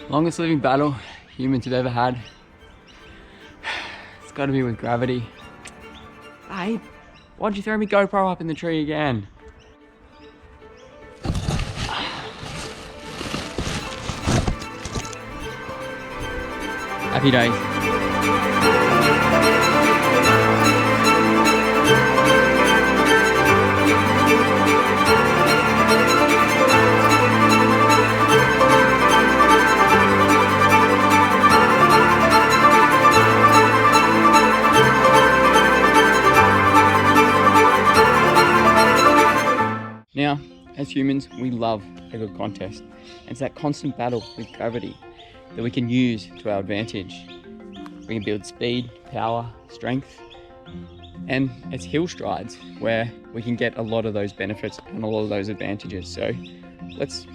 Longest living battle humans have ever had. It's got to be with gravity. Hey, why'd you throw me GoPro up in the tree again? Happy days. Now, as humans, we love a good contest. And it's that constant battle with gravity that we can use to our advantage. We can build speed, power, strength, and it's hill strides where we can get a lot of those benefits and a lot of those advantages. So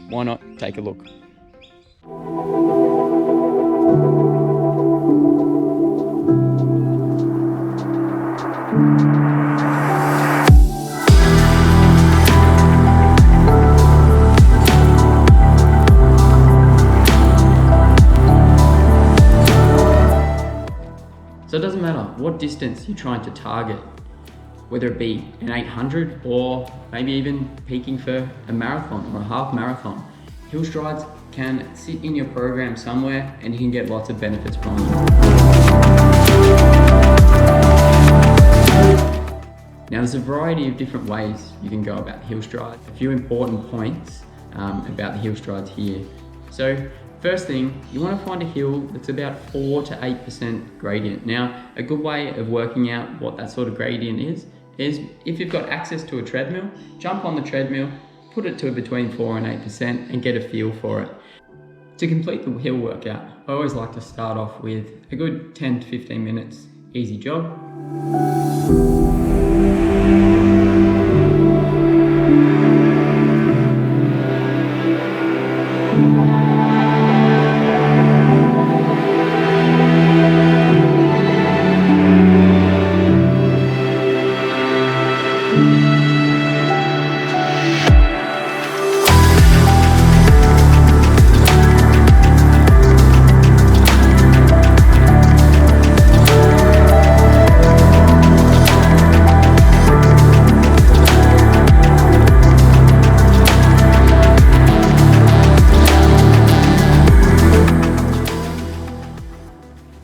why not take a look? So it doesn't matter what distance you're trying to target, whether it be an 800 or maybe even peaking for a marathon or a half marathon. Hill strides can sit in your program somewhere and you can get lots of benefits from them. Now there's a variety of different ways you can go about hill strides. A few important points about the hill strides here. So first thing, you want to find a hill that's about 4 to 8% gradient. Now, a good way of working out what that sort of gradient is if you've got access to a treadmill, jump on the treadmill, put it to between 4 and 8% and get a feel for it. To complete the hill workout, I always like to start off with a good 10 to 15 minutes, easy jog.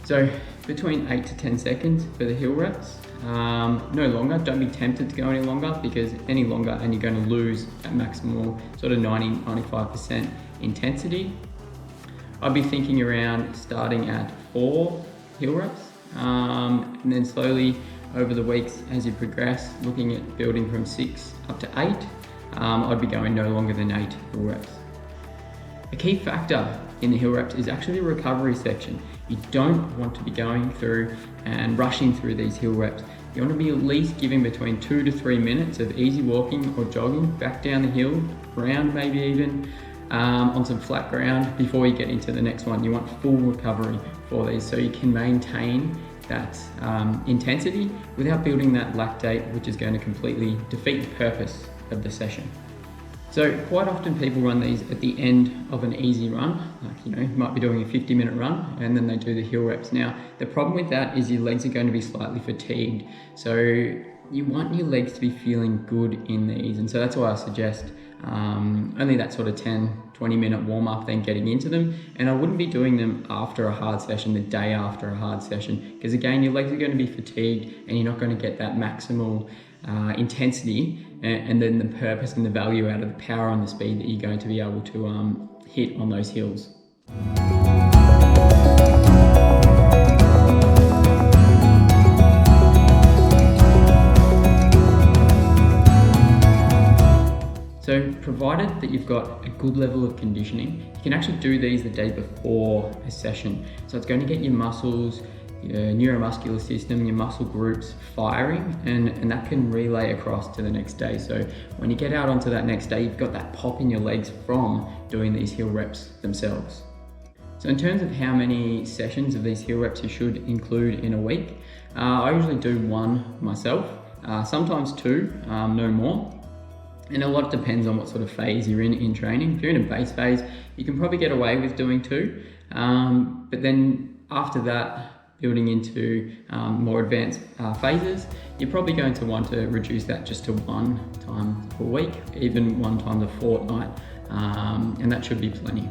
So between 8 to 10 seconds for the hill reps, no longer. Don't be tempted to go any longer, because any longer and you're going to lose that maximal sort of 90-95% intensity. I'd be thinking around starting at 4 hill reps and then slowly over the weeks as you progress, looking at building from 6 up to 8. I'd be going no longer than 8 hill reps. A key factor in the hill reps is actually the recovery section. You don't want to be going through and rushing through these hill reps. You want to be at least giving between 2 to 3 minutes of easy walking or jogging back down the hill, round maybe even, on some flat ground before you get into the next one. You want full recovery for these so you can maintain that intensity without building that lactate, which is going to completely defeat the purpose of the session. So quite often people run these at the end of an easy run, like you might be doing a 50-minute run and then they do the hill reps. Now the problem with that is your legs are going to be slightly fatigued, so you want your legs to be feeling good in these, and so that's why I suggest only that sort of 10-20 minute warm up, then getting into them. And I wouldn't be doing them after a hard session, the day after a hard session, because again your legs are going to be fatigued and you're not going to get that maximal intensity and then the purpose and the value out of the power and the speed that you're going to be able to hit on those hills. So provided that you've got a good level of conditioning, you can actually do these the day before a session. So it's going to get your muscles, your neuromuscular system, your muscle groups firing, and that can relay across to the next day. So when you get out onto that next day, you've got that pop in your legs from doing these hill reps themselves. So in terms of how many sessions of these hill reps you should include in a week, I usually do 1 myself, sometimes 2, no more. And a lot depends on what sort of phase you're in training. If you're in a base phase, you can probably get away with doing 2. But then after that, building into more advanced phases, you're probably going to want to reduce that just to 1 time per week, even 1 time a fortnight, and that should be plenty.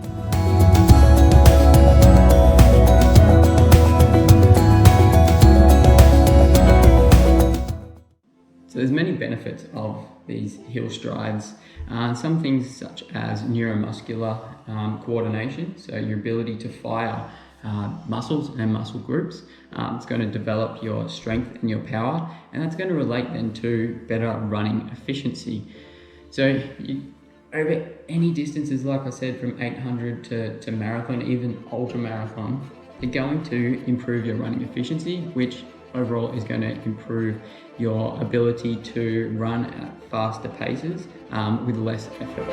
So there's many benefits of these heel strides. Some things such as neuromuscular coordination, so your ability to fire muscles and muscle groups. It's going to develop your strength and your power, and that's going to relate then to better running efficiency. So over any distances, like I said, from 800 to marathon, even ultra marathon, you're going to improve your running efficiency, which overall is going to improve your ability to run at faster paces with less effort.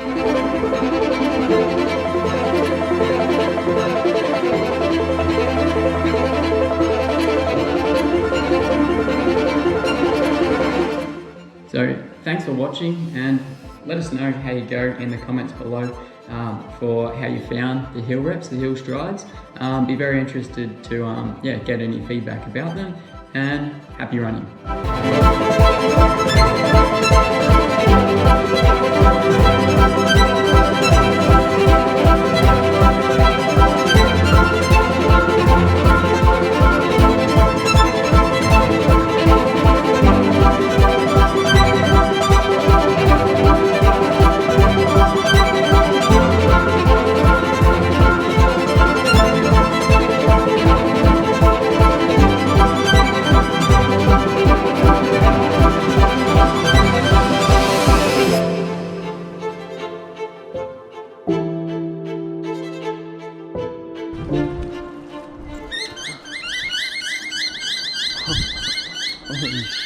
So thanks for watching, and let us know how you go in the comments below for how you found the heel reps, the heel strides. Be very interested to get any feedback about them, and happy running. Holy